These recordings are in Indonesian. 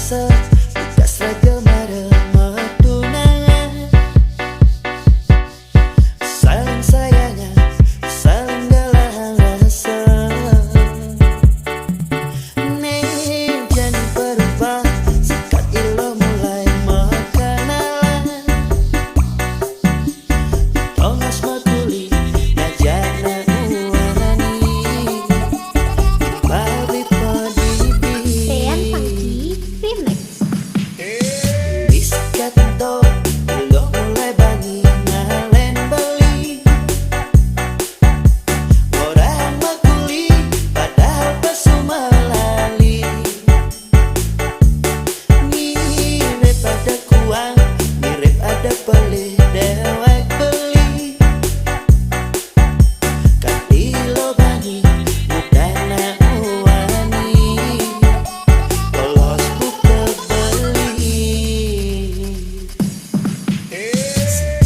rasa bekas ragam remah tunangan, saling sayangnya, saling galang rasa. Nih jangan berubah sekat ilo mulai makanan, tongas makuli ngajana uarani balik padibi Tean Funky Remix. biskat do lo mulai bani ngalen beli orang makuli padahal pasuma lali mirip ada kuang mirip ada beli dewek beli katilo bani bukana uani polos buka beli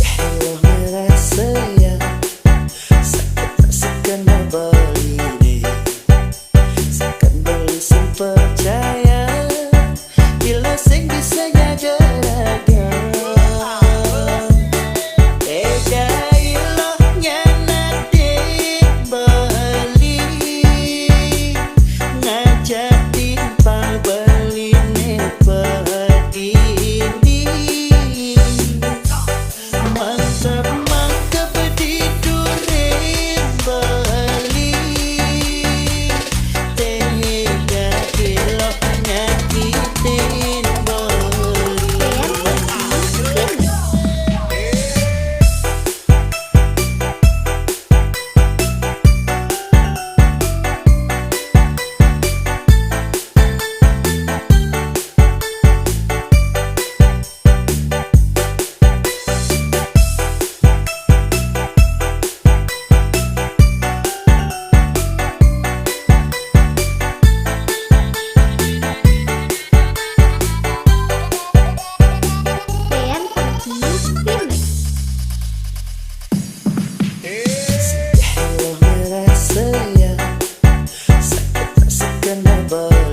kalau merasa ya sakit tak sekena beli deh sekan beli sing percaya bila sing bisa jaga Ega ilohnya nadik beli ngajak timpal beli nepedini mantap tidurin beli tega iloh nyakitin beli. Tean Funky Remix. Kalau merasa ya sakit tak sekena beli